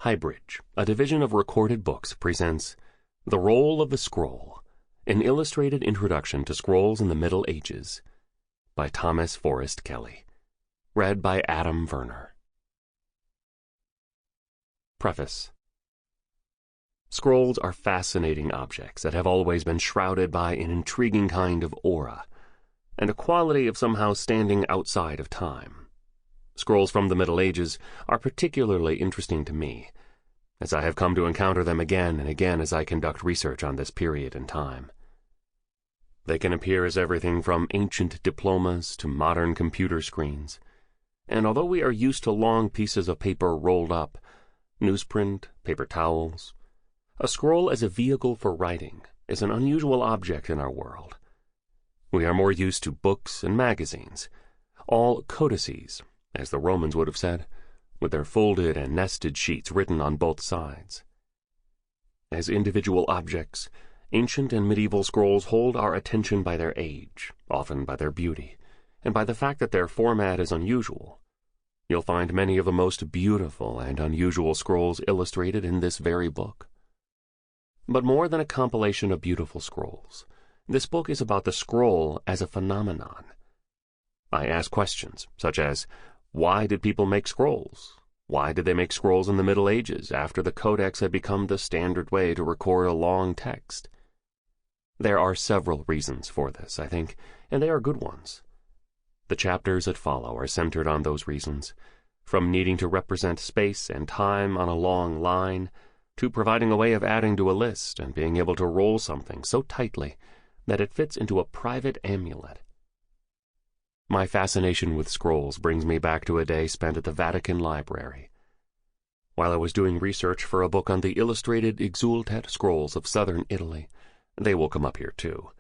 HighBridge, a division of Recorded Books, presents The Role of the Scroll, an illustrated introduction to scrolls in the Middle Ages, by Thomas Forrest Kelly. Read by Adam Verner. Preface. Scrolls are fascinating objects that have always been shrouded by an intriguing kind of aura, and a quality of somehow standing outside of time. Scrolls from the Middle Ages are particularly interesting to me, as I have come to encounter them again and again as I conduct research on this period in time. They can appear as everything from ancient diplomas to modern computer screens, and although we are used to long pieces of paper rolled up, newsprint, paper towels, a scroll as a vehicle for writing is an unusual object in our world. We are more used to books and magazines, all codices, as the Romans would have said, with their folded and nested sheets written on both sides. As individual objects, ancient and medieval scrolls hold our attention by their age, often by their beauty, and by the fact that their format is unusual. You'll find many of the most beautiful and unusual scrolls illustrated in this very book. But more than a compilation of beautiful scrolls, this book is about the scroll as a phenomenon. I ask questions such as, why did people make scrolls? Why did they make scrolls in the Middle Ages after the codex had become the standard way to record a long text? There are several reasons for this, I think, and they are good ones. The chapters that follow are centered on those reasons, from needing to represent space and time on a long line, to providing a way of adding to a list and being able to roll something so tightly that it fits into a private amulet. My fascination with scrolls brings me back to a day spent at the Vatican Library. While I was doing research for a book on the illustrated exultet scrolls of southern Italy, they will come up here too,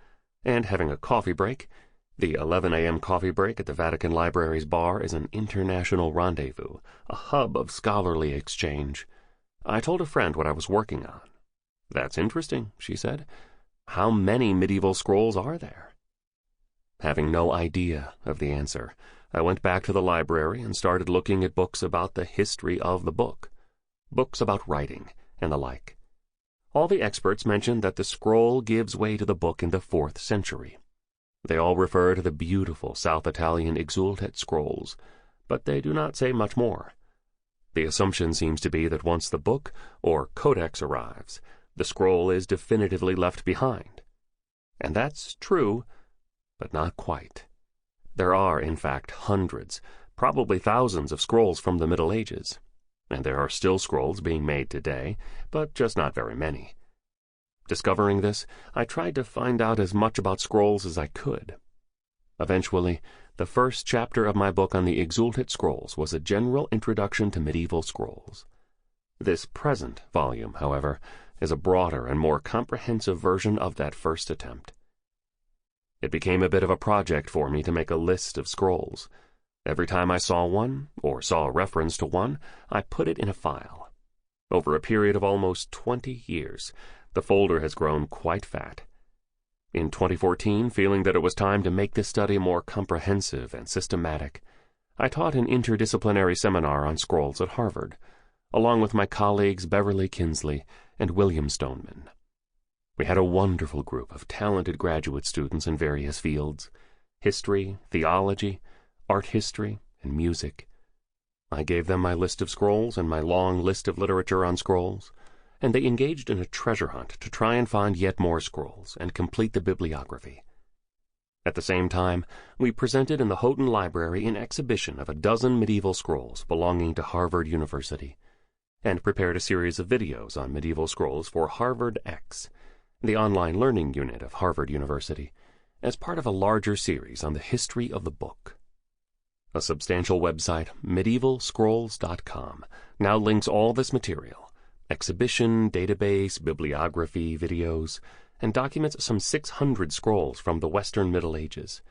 and having a coffee break, the 11 a.m. coffee break at the Vatican Library's bar is an international rendezvous, a hub of scholarly exchange. I told a friend what I was working on. "That's interesting," she said. "How many medieval scrolls are there?" Having no idea of the answer, I went back to the library and started looking at books about the history of the book, books about writing, and the like. All the experts mention that the scroll gives way to the book in the 4th century. They all refer to the beautiful South Italian exultet scrolls, but they do not say much more. The assumption seems to be that once the book, or codex, arrives, the scroll is definitively left behind. And that's true, but not quite. There are, in fact, hundreds, probably thousands of scrolls from the Middle Ages, and there are still scrolls being made today, but just not very many. Discovering this, I tried to find out as much about scrolls as I could. Eventually, the first chapter of my book on the exultet scrolls was a general introduction to medieval scrolls. This present volume, however, is a broader and more comprehensive version of that first attempt. It became a bit of a project for me to make a list of scrolls. Every time I saw one, or saw a reference to one, I put it in a file. Over a period of almost 20 years, the folder has grown quite fat. In 2014, feeling that it was time to make this study more comprehensive and systematic, I taught an interdisciplinary seminar on scrolls at Harvard, along with my colleagues Beverly Kinsley and William Stoneman. We had a wonderful group of talented graduate students in various fields: history, theology, art history, and music. I gave them my list of scrolls and my long list of literature on scrolls, and they engaged in a treasure hunt to try and find yet more scrolls and complete the bibliography. At the same time, we presented in the Houghton Library an exhibition of a dozen medieval scrolls belonging to Harvard University, and prepared a series of videos on medieval scrolls for Harvard X, the online learning unit of Harvard University, as part of a larger series on the history of the book. A substantial website, medievalscrolls.com, now links all this material: exhibition, database, bibliography, videos, and documents some 600 scrolls from the Western Middle Ages.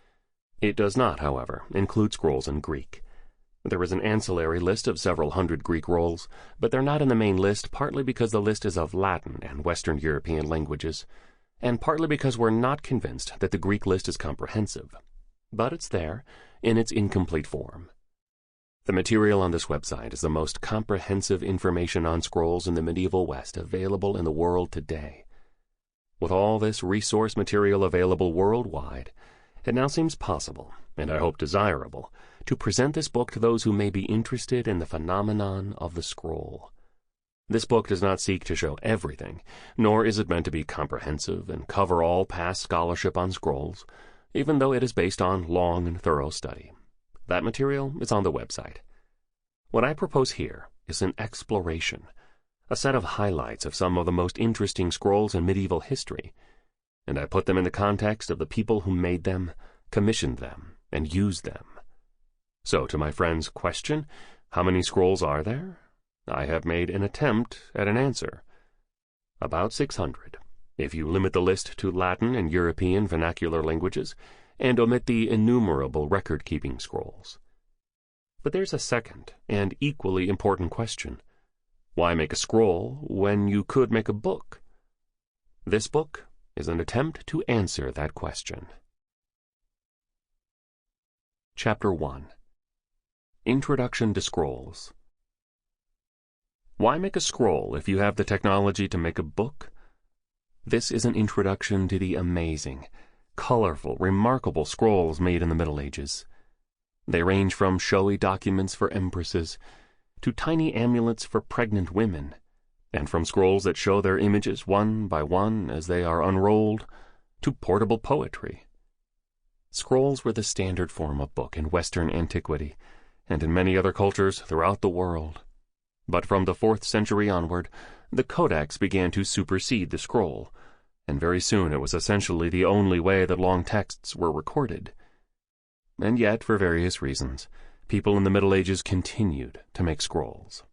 It does not, however, include scrolls in Greek. There is an ancillary list of several hundred Greek rolls, but they're not in the main list, partly because the list is of Latin and Western European languages, and partly because we're not convinced that the Greek list is comprehensive. But it's there, in its incomplete form. The material on this website is the most comprehensive information on scrolls in the medieval West available in the world today. With all this resource material available worldwide, it now seems possible, and I hope desirable, to present this book to those who may be interested in the phenomenon of the scroll. This book does not seek to show everything, nor is it meant to be comprehensive and cover all past scholarship on scrolls, even though it is based on long and thorough study. That material is on the website. What I propose here is an exploration, a set of highlights of some of the most interesting scrolls in medieval history, and I put them in the context of the people who made them, commissioned them, and used them. So, to my friend's question, how many scrolls are there? I have made an attempt at an answer. About 600, if you limit the list to Latin and European vernacular languages, and omit the innumerable record-keeping scrolls. But there's a second and equally important question. Why make a scroll when you could make a book? This book is an attempt to answer that question. Chapter 1. Introduction to Scrolls. Why make a scroll if you have the technology to make a book? This is an introduction to the amazing, colorful, remarkable scrolls made in the Middle Ages. They range from showy documents for empresses to tiny amulets for pregnant women, and from scrolls that show their images one by one as they are unrolled to portable poetry. Scrolls were the standard form of book in Western antiquity and in many other cultures throughout the world. But from the 4th century onward, the codex began to supersede the scroll, and very soon it was essentially the only way that long texts were recorded. And yet, for various reasons, people in the Middle Ages continued to make scrolls.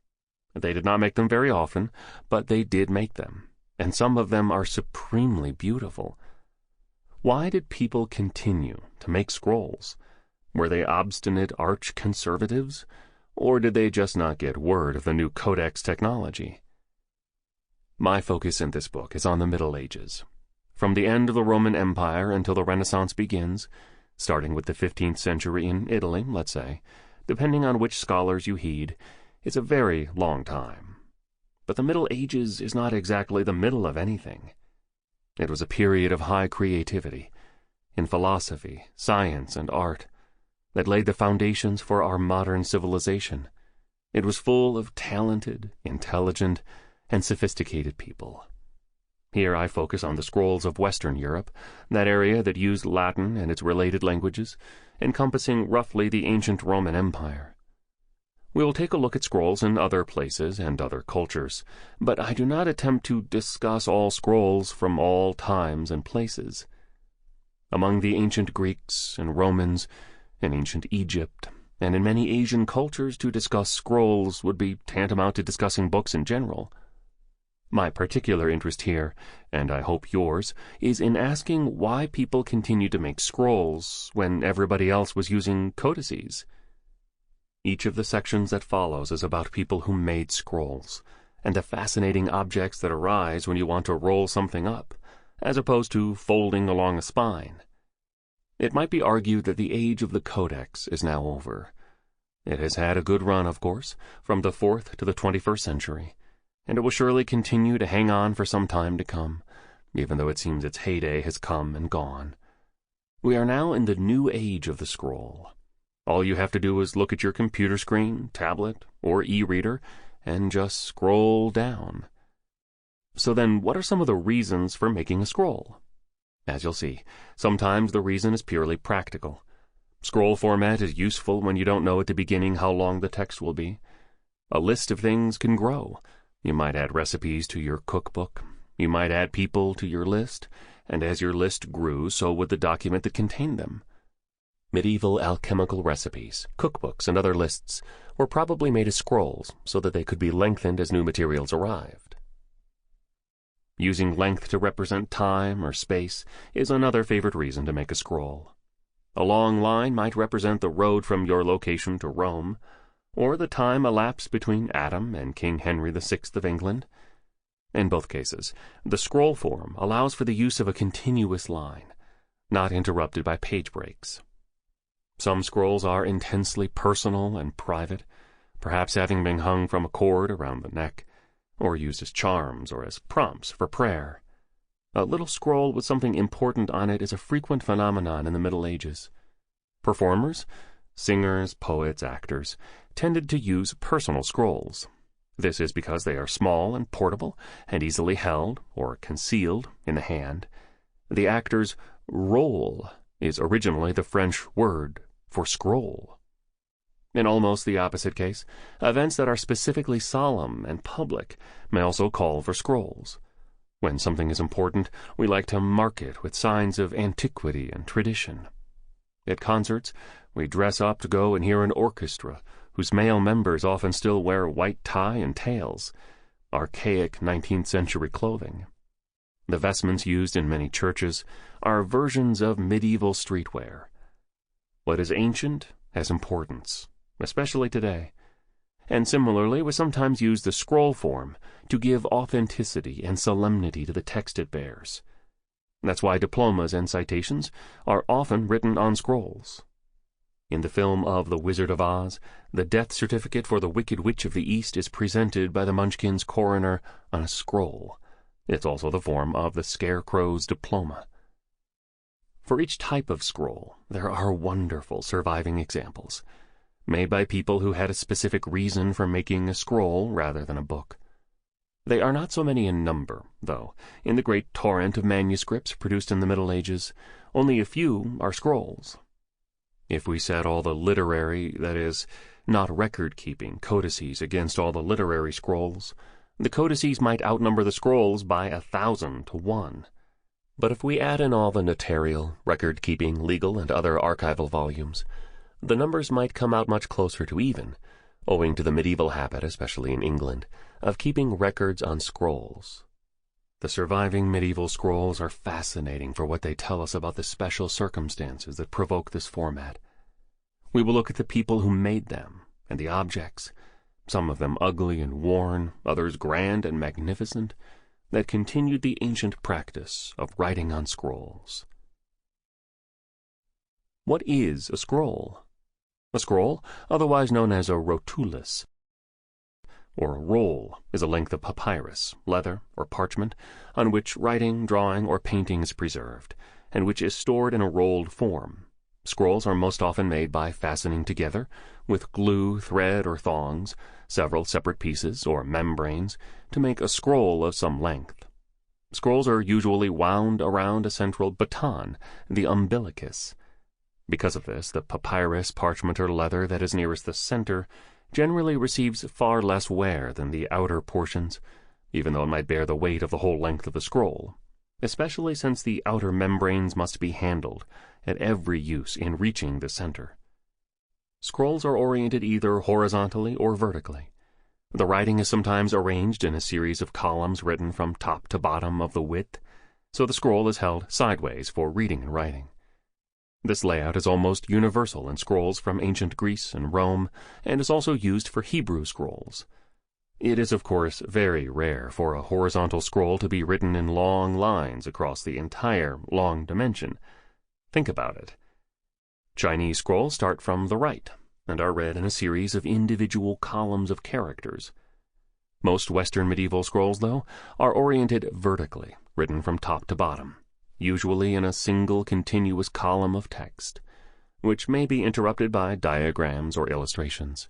They did not make them very often, but they did make them, and some of them are supremely beautiful. Why did people continue to make scrolls? Were they obstinate arch-conservatives, or did they just not get word of the new codex technology? My focus in this book is on the Middle Ages. From the end of the Roman Empire until the Renaissance begins, starting with the 15th century in Italy, let's say, depending on which scholars you heed, is a very long time. But the Middle Ages is not exactly the middle of anything. It was a period of high creativity, in philosophy, science, and art, that laid the foundations for our modern civilization. It was full of talented, intelligent, and sophisticated people. Here I focus on the scrolls of Western Europe, that area that used Latin and its related languages, encompassing roughly the ancient Roman Empire. We will take a look at scrolls in other places and other cultures, but I do not attempt to discuss all scrolls from all times and places. Among the ancient Greeks and Romans, in ancient Egypt, and in many Asian cultures, to discuss scrolls would be tantamount to discussing books in general. My particular interest here, and I hope yours, is in asking why people continue to make scrolls when everybody else was using codices. Each of the sections that follows is about people who made scrolls, and the fascinating objects that arise when you want to roll something up, as opposed to folding along a spine. It might be argued that the age of the codex is now over. It has had a good run, of course, from the 4th to the 21st century, and it will surely continue to hang on for some time to come, even though it seems its heyday has come and gone. We are now in the new age of the scroll. All you have to do is look at your computer screen, tablet, or e-reader, and just scroll down. So then, what are some of the reasons for making a scroll? As you'll see, sometimes the reason is purely practical. Scroll format is useful when you don't know at the beginning how long the text will be. A list of things can grow. You might add recipes to your cookbook. You might add people to your list, and as your list grew, so would the document that contained them. Medieval alchemical recipes, cookbooks, and other lists were probably made as scrolls so that they could be lengthened as new materials arrived. Using length to represent time or space is another favorite reason to make a scroll. A long line might represent the road from your location to Rome, or the time elapsed between Adam and King Henry VI of England. In both cases, the scroll form allows for the use of a continuous line, not interrupted by page breaks. Some scrolls are intensely personal and private, perhaps having been hung from a cord around the neck, or used as charms or as prompts for prayer. A little scroll with something important on it is a frequent phenomenon in the Middle Ages. Performers, singers, poets, actors, tended to use personal scrolls. This is because they are small and portable and easily held, or concealed, in the hand. The actor's rôle is originally the French word for scroll. In almost the opposite case, events that are specifically solemn and public may also call for scrolls. When something is important, we like to mark it with signs of antiquity and tradition. At concerts, we dress up to go and hear an orchestra whose male members often still wear white tie and tails, archaic 19th century clothing. The vestments used in many churches are versions of medieval streetwear. What is ancient has importance, especially today. And similarly, we sometimes use the scroll form to give authenticity and solemnity to the text it bears. That's why diplomas and citations are often written on scrolls. In the film of The Wizard of Oz, the death certificate for the Wicked Witch of the East is presented by the Munchkins' coroner on a scroll. It's also the form of the Scarecrow's diploma. For each type of scroll, there are wonderful surviving examples, made by people who had a specific reason for making a scroll rather than a book. They are not so many in number, though. In the great torrent of manuscripts produced in the Middle Ages, only a few are scrolls. If we set all the literary, that is, not record-keeping, codices against all the literary scrolls, the codices might outnumber the scrolls by 1,000 to 1. But if we add in all the notarial, record-keeping, legal, and other archival volumes, the numbers might come out much closer to even, owing to the medieval habit, especially in England, of keeping records on scrolls. The surviving medieval scrolls are fascinating for what they tell us about the special circumstances that provoke this format. We will look at the people who made them, and the objects, some of them ugly and worn, others grand and magnificent, that continued the ancient practice of writing on scrolls. What is a scroll? A scroll, otherwise known as a rotulus, or a roll, is a length of papyrus, leather, or parchment, on which writing, drawing, or painting is preserved, and which is stored in a rolled form. Scrolls are most often made by fastening together, with glue, thread, or thongs, several separate pieces, or membranes, to make a scroll of some length. Scrolls are usually wound around a central baton, the umbilicus. Because of this, the papyrus, parchment, or leather that is nearest the center generally receives far less wear than the outer portions, even though it might bear the weight of the whole length of the scroll, especially since the outer membranes must be handled at every use in reaching the center. Scrolls are oriented either horizontally or vertically. The writing is sometimes arranged in a series of columns written from top to bottom of the width, so the scroll is held sideways for reading and writing. This layout is almost universal in scrolls from ancient Greece and Rome, and is also used for Hebrew scrolls. It is, of course, very rare for a horizontal scroll to be written in long lines across the entire long dimension. Think about it. Chinese scrolls start from the right, and are read in a series of individual columns of characters. Most Western medieval scrolls, though, are oriented vertically, written from top to bottom, usually in a single continuous column of text, which may be interrupted by diagrams or illustrations.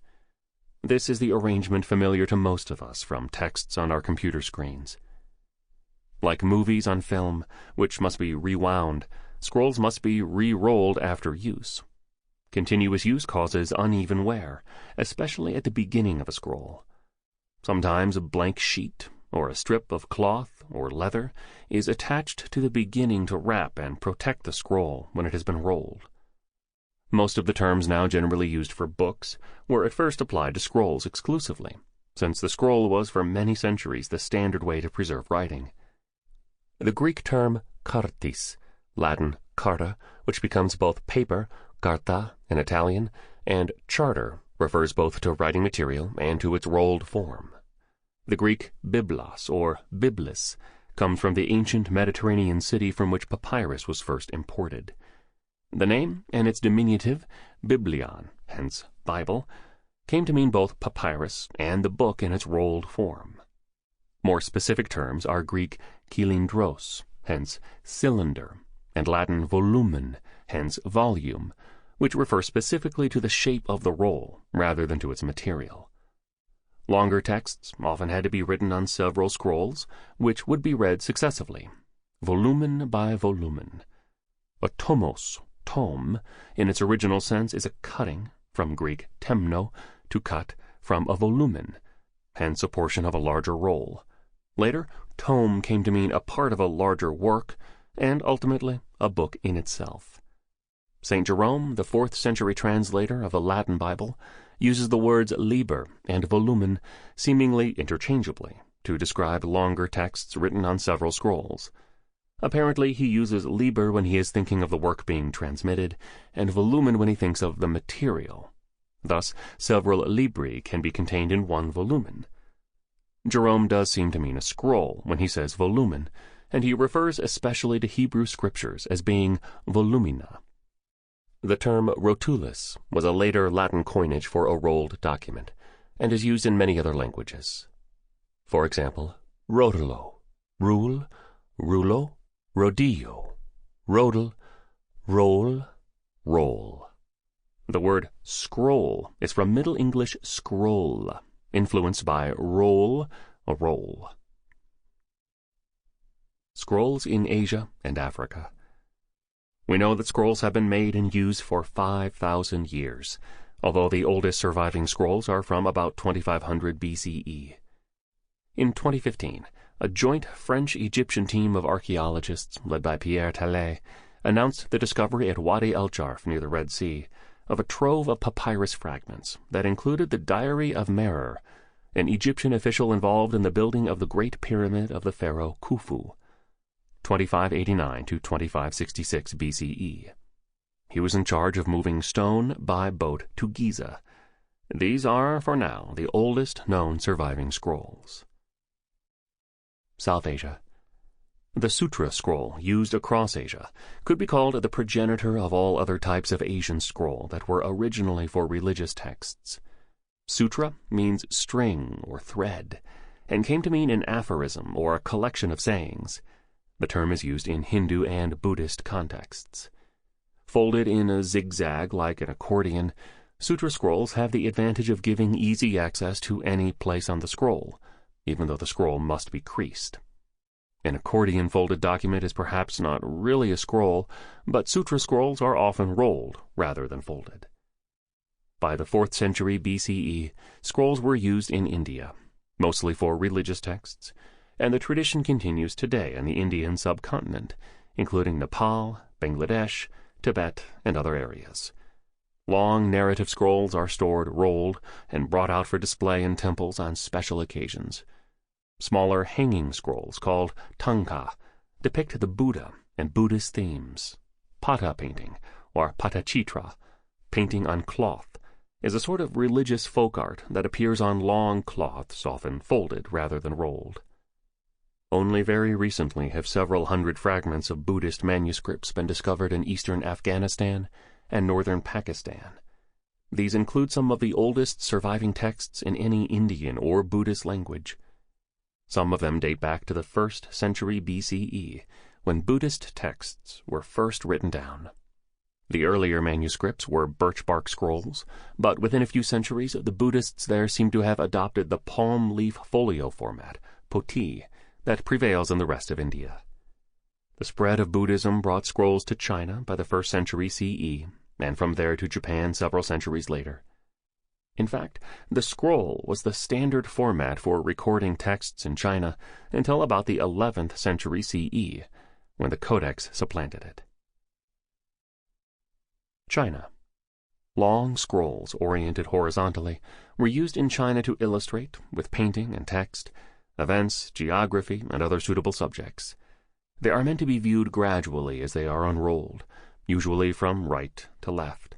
This is the arrangement familiar to most of us from texts on our computer screens. Like movies on film, which must be rewound, scrolls must be re-rolled after use. Continuous use causes uneven wear, especially at the beginning of a scroll. Sometimes a blank sheet, or a strip of cloth or leather, is attached to the beginning to wrap and protect the scroll when it has been rolled. Most of the terms now generally used for books were at first applied to scrolls exclusively, since the scroll was for many centuries the standard way to preserve writing. The Greek term cartis, Latin carta, which becomes both paper, carta in Italian, and charter, refers both to writing material and to its rolled form. The Greek biblos, or biblis, comes from the ancient Mediterranean city from which papyrus was first imported. The name and its diminutive, biblion, hence Bible, came to mean both papyrus and the book in its rolled form. More specific terms are Greek kilindros, hence cylinder, and Latin volumen, hence volume, which refer specifically to the shape of the roll rather than to its material. Longer texts often had to be written on several scrolls, which would be read successively, volumen by volumen. A tomos, tome, in its original sense is a cutting, from Greek temno, to cut, from a volumen, hence a portion of a larger roll. Later, tome came to mean a part of a larger work, and ultimately a book in itself. St. Jerome, the 4th century translator of the Latin Bible, uses the words liber and volumen seemingly interchangeably to describe longer texts written on several scrolls. Apparently, he uses liber when he is thinking of the work being transmitted, and volumen when he thinks of the material. Thus, several libri can be contained in one volumen. Jerome does seem to mean a scroll when he says volumen, and he refers especially to Hebrew scriptures as being volumina. The term rotulus was a later Latin coinage for a rolled document, and is used in many other languages. For example, rotulo, rule, rulo, rodillo, rodel, roll, roll. The word scroll is from Middle English scroll, influenced by roll, a roll. Scrolls in Asia and Africa. We know that scrolls have been made and used for 5,000 years, although the oldest surviving scrolls are from about 2500 BCE. In 2015, a joint French-Egyptian team of archaeologists, led by Pierre Tallet, announced the discovery at Wadi el-Jarf near the Red Sea of a trove of papyrus fragments that included the diary of Merer, an Egyptian official involved in the building of the Great Pyramid of the pharaoh Khufu, 2589 to 2566 BCE. He was in charge of moving stone by boat to Giza. These are, for now, the oldest known surviving scrolls. South Asia. The Sutra scroll, used across Asia, could be called the progenitor of all other types of Asian scroll that were originally for religious texts. Sutra means string or thread, and came to mean an aphorism or a collection of sayings. The term is used in Hindu and Buddhist contexts. Folded in a zigzag like an accordion, sutra scrolls have the advantage of giving easy access to any place on the scroll, even though the scroll must be creased. An accordion-folded document is perhaps not really a scroll, but sutra scrolls are often rolled rather than folded. By the 4th century BCE, scrolls were used in India, mostly for religious texts, and the tradition continues today in the Indian subcontinent, including Nepal, Bangladesh, Tibet, and other areas. Long narrative scrolls are stored rolled and brought out for display in temples on special occasions. Smaller hanging scrolls, called tanka, depict the Buddha and Buddhist themes. Pata painting, or patachitra, painting on cloth, is a sort of religious folk art that appears on long cloths, often folded rather than rolled. Only very recently have several hundred fragments of Buddhist manuscripts been discovered in eastern Afghanistan and northern Pakistan. These include some of the oldest surviving texts in any Indian or Buddhist language. Some of them date back to the 1st century BCE, when Buddhist texts were first written down. The earlier manuscripts were birch bark scrolls, but within a few centuries the Buddhists there seem to have adopted the palm leaf folio format, poti, that prevails in the rest of India. The spread of Buddhism brought scrolls to China by the 1st century CE, and from there to Japan several centuries later. In fact, the scroll was the standard format for recording texts in China until about the 11th century CE, when the codex supplanted it. China. Long scrolls, oriented horizontally, were used in China to illustrate, with painting and text, events, geography, and other suitable subjects. They are meant to be viewed gradually as they are unrolled, usually from right to left.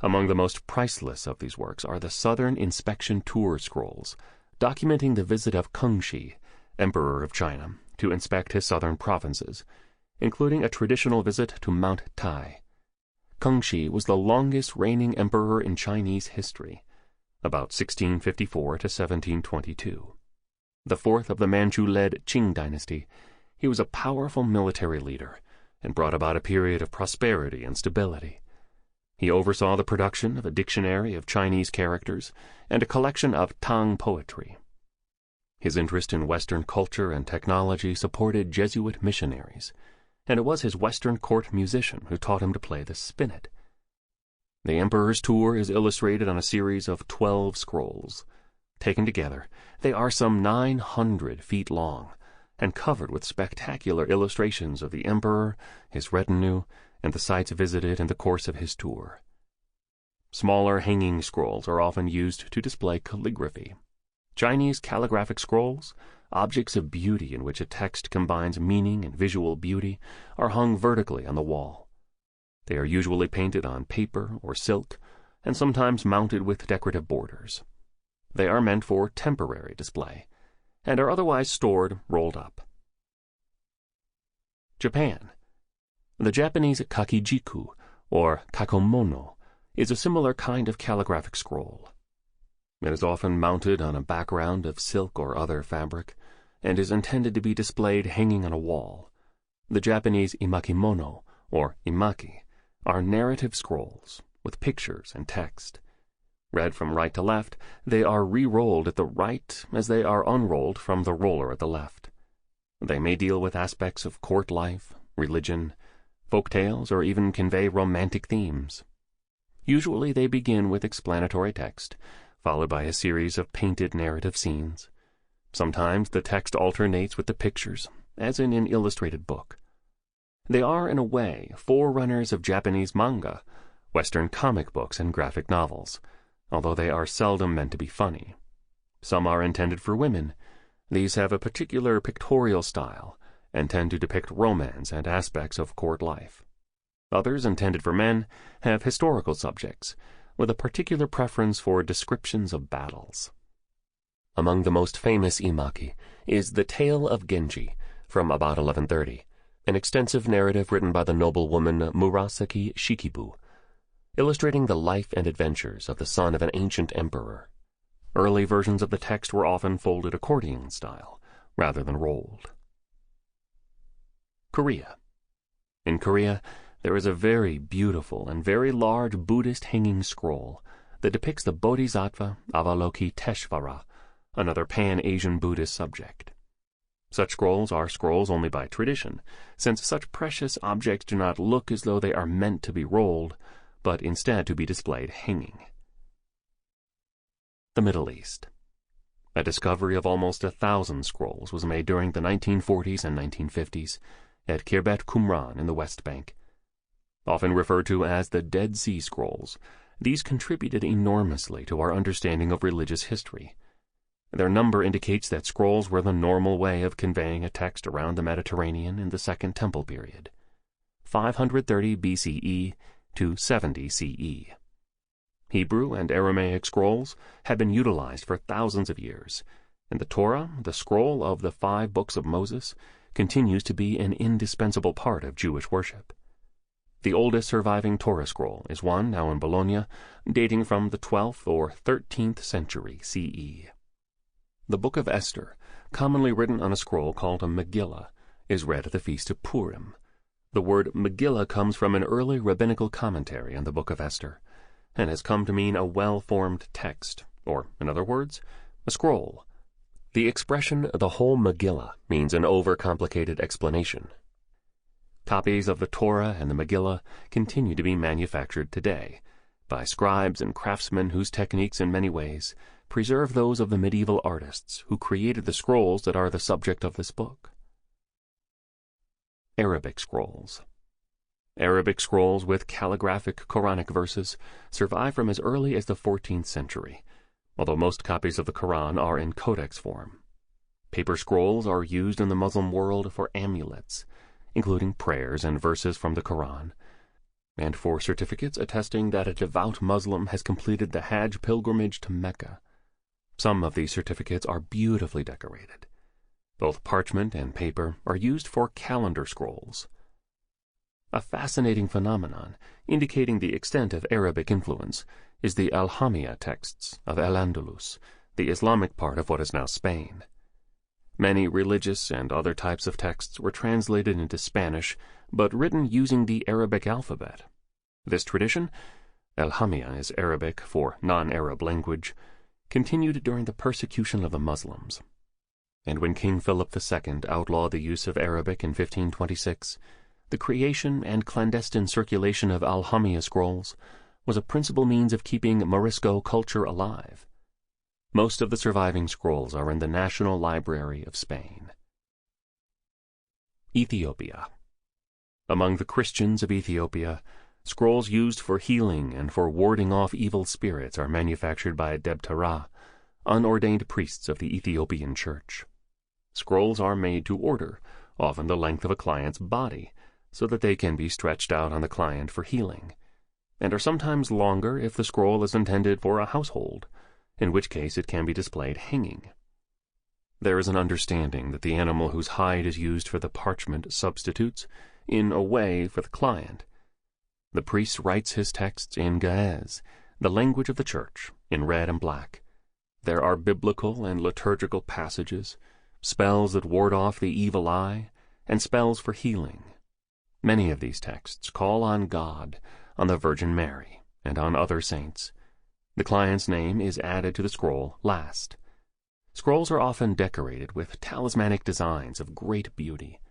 Among the most priceless of these works are the Southern Inspection Tour scrolls, documenting the visit of Kangxi, Emperor of China, to inspect his southern provinces, including a traditional visit to Mount Tai. Kangxi was the longest reigning emperor in Chinese history, about 1654 to 1722. The fourth of the Manchu-led Qing dynasty, he was a powerful military leader and brought about a period of prosperity and stability. He oversaw the production of a dictionary of Chinese characters and a collection of Tang poetry. His interest in Western culture and technology supported Jesuit missionaries, and it was his Western court musician who taught him to play the spinet. The emperor's tour is illustrated on a series of 12 scrolls. Taken together, they are some 900 feet long and covered with spectacular illustrations of the emperor, his retinue, and the sites visited in the course of his tour. Smaller hanging scrolls are often used to display calligraphy. Chinese calligraphic scrolls, objects of beauty in which a text combines meaning and visual beauty, are hung vertically on the wall. They are usually painted on paper or silk, and sometimes mounted with decorative borders. They are meant for temporary display, and are otherwise stored rolled up. Japan. The Japanese kakijiku, or kakomono, is a similar kind of calligraphic scroll. It is often mounted on a background of silk or other fabric, and is intended to be displayed hanging on a wall. The Japanese imakimono, or imaki, are narrative scrolls with pictures and text. Read from right to left, they are re-rolled at the right as they are unrolled from the roller at the left. They may deal with aspects of court life, religion, folk tales, or even convey romantic themes. Usually they begin with explanatory text, followed by a series of painted narrative scenes. Sometimes the text alternates with the pictures, as in an illustrated book. They are, in a way, forerunners of Japanese manga, Western comic books, and graphic novels, although they are seldom meant to be funny. Some are intended for women. These have a particular pictorial style and tend to depict romance and aspects of court life. Others, intended for men, have historical subjects, with a particular preference for descriptions of battles. Among the most famous imaki is The Tale of Genji, from about 1130, an extensive narrative written by the noblewoman Murasaki Shikibu, illustrating the life and adventures of the son of an ancient emperor. Early versions of the text were often folded accordion style, rather than rolled. Korea. In Korea, there is a very beautiful and very large Buddhist hanging scroll that depicts the Bodhisattva Avalokiteshvara, another Pan-Asian Buddhist subject. Such scrolls are scrolls only by tradition, since such precious objects do not look as though they are meant to be rolled, but instead to be displayed hanging. The Middle East. A discovery of almost 1,000 scrolls was made during the 1940s and 1950s at Khirbet Qumran in the West Bank. Often referred to as the Dead Sea Scrolls, these contributed enormously to our understanding of religious history. Their number indicates that scrolls were the normal way of conveying a text around the Mediterranean in the Second Temple period, 530 BCE to 70 CE. Hebrew and Aramaic scrolls had been utilized for thousands of years, and the Torah, the scroll of the 5 books of Moses, continues to be an indispensable part of Jewish worship. The oldest surviving Torah scroll is one now in Bologna, dating from the 12th or 13th century CE. The Book of Esther, commonly written on a scroll called a Megillah, is read at the Feast of Purim. The word Megillah comes from an early rabbinical commentary on the Book of Esther, and has come to mean a well-formed text, or, in other words, a scroll. The expression the whole Megillah means an overcomplicated explanation. Copies of the Torah and the Megillah continue to be manufactured today by scribes and craftsmen whose techniques in many ways preserve those of the medieval artists who created the scrolls that are the subject of this book. Arabic scrolls. Arabic scrolls with calligraphic Quranic verses survive from as early as the 14th century, although most copies of the Quran are in codex form. Paper scrolls are used in the Muslim world for amulets, including prayers and verses from the Quran, and for certificates attesting that a devout Muslim has completed the Hajj pilgrimage to Mecca. Some of these certificates are beautifully decorated. Both parchment and paper are used for calendar scrolls. A fascinating phenomenon, indicating the extent of Arabic influence, is the Alhamia texts of Al-Andalus, the Islamic part of what is now Spain. Many religious and other types of texts were translated into Spanish, but written using the Arabic alphabet. This tradition, Alhamia is Arabic for non-Arab language, continued during the persecution of the Muslims. And when King Philip II outlawed the use of Arabic in 1526, the creation and clandestine circulation of Alhamia scrolls was a principal means of keeping Morisco culture alive. Most of the surviving scrolls are in the National Library of Spain. Ethiopia. Among the Christians of Ethiopia, scrolls used for healing and for warding off evil spirits are manufactured by debtors, unordained priests of the Ethiopian Church. Scrolls are made to order, often the length of a client's body, so that they can be stretched out on the client for healing, and are sometimes longer if the scroll is intended for a household, in which case it can be displayed hanging. There is an understanding that the animal whose hide is used for the parchment substitutes, in a way, for the client. The priest writes his texts in Ge'ez, the language of the church, in red and black. There are biblical and liturgical passages, spells that ward off the evil eye, and spells for healing. Many of these texts call on God, on the Virgin Mary, and on other saints. The client's name is added to the scroll last. Scrolls are often decorated with talismanic designs of great beauty.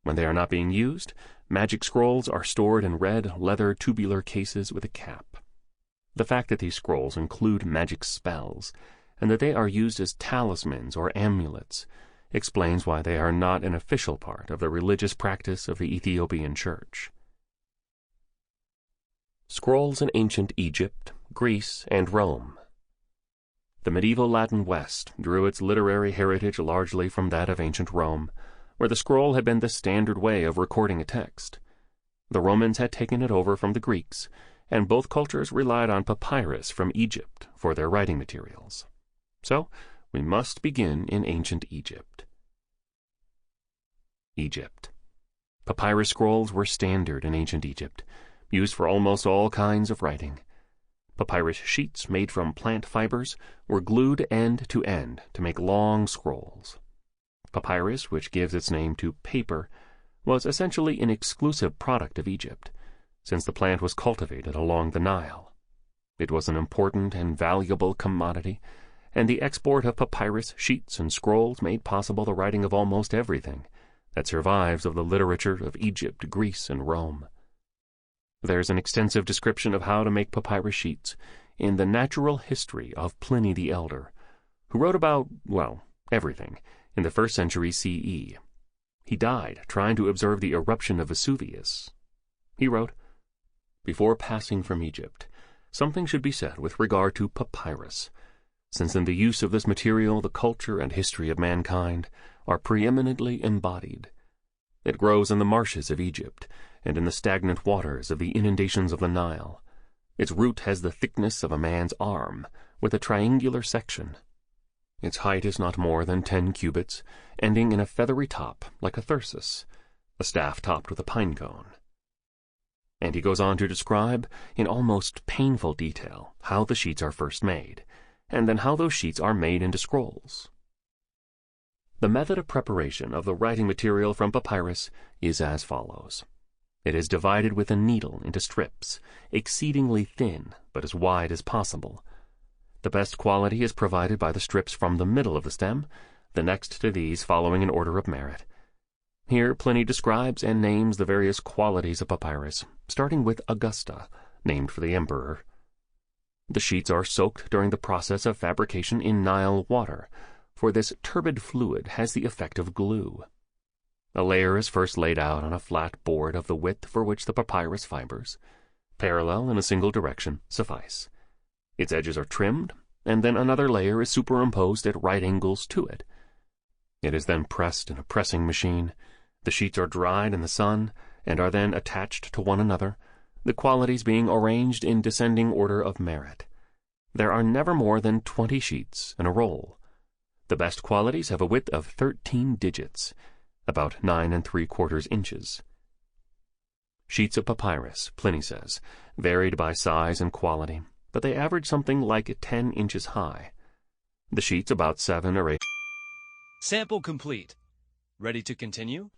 When they are not being used, magic scrolls are stored in red leather tubular cases with a cap. The fact that these scrolls include magic spells, and that they are used as talismans or amulets, explains why they are not an official part of the religious practice of the Ethiopian Church. Scrolls in ancient Egypt, Greece, and Rome. The medieval Latin West drew its literary heritage largely from that of ancient Rome, where the scroll had been the standard way of recording a text. The Romans had taken it over from the Greeks, and both cultures relied on papyrus from Egypt for their writing materials. So, we must begin in ancient Egypt. Egypt. Papyrus scrolls were standard in ancient Egypt, used for almost all kinds of writing. Papyrus sheets made from plant fibers were glued end to make long scrolls. Papyrus, which gives its name to paper, was essentially an exclusive product of Egypt, since the plant was cultivated along the Nile. It was an important and valuable commodity, and the export of papyrus sheets and scrolls made possible the writing of almost everything that survives of the literature of Egypt, Greece, and Rome. There's an extensive description of how to make papyrus sheets in the Natural History of Pliny the Elder, who wrote about, well, everything, in the 1st century CE. He died trying to observe the eruption of Vesuvius. He wrote, "Before passing from Egypt, something should be said with regard to papyrus, since in the use of this material the culture and history of mankind are preeminently embodied. It grows in the marshes of Egypt, and in the stagnant waters of the inundations of the Nile. Its root has the thickness of a man's arm, with a triangular section. Its height is not more than 10 cubits, ending in a feathery top like a thyrsus, a staff topped with a pine cone." And he goes on to describe, in almost painful detail, how the sheets are first made, and then how those sheets are made into scrolls. The method of preparation of the writing material from papyrus is as follows. It is divided with a needle into strips, exceedingly thin, but as wide as possible. The best quality is provided by the strips from the middle of the stem, the next to these following in order of merit. Here Pliny describes and names the various qualities of papyrus, starting with Augusta, named for the emperor. The sheets are soaked during the process of fabrication in Nile water, for this turbid fluid has the effect of glue. A layer is first laid out on a flat board of the width for which the papyrus fibers, parallel in a single direction, suffice. Its edges are trimmed, and then another layer is superimposed at right angles to it. It is then pressed in a pressing machine. The sheets are dried in the sun, and are then attached to one another, the qualities being arranged in descending order of merit. There are never more than 20 sheets in a roll. The best qualities have a width of 13 digits, about 9 3/4 inches. Sheets of papyrus, Pliny says, varied by size and quality, but they average something like 10 inches high. The sheets about 7 or 8. Sample complete. Ready to continue?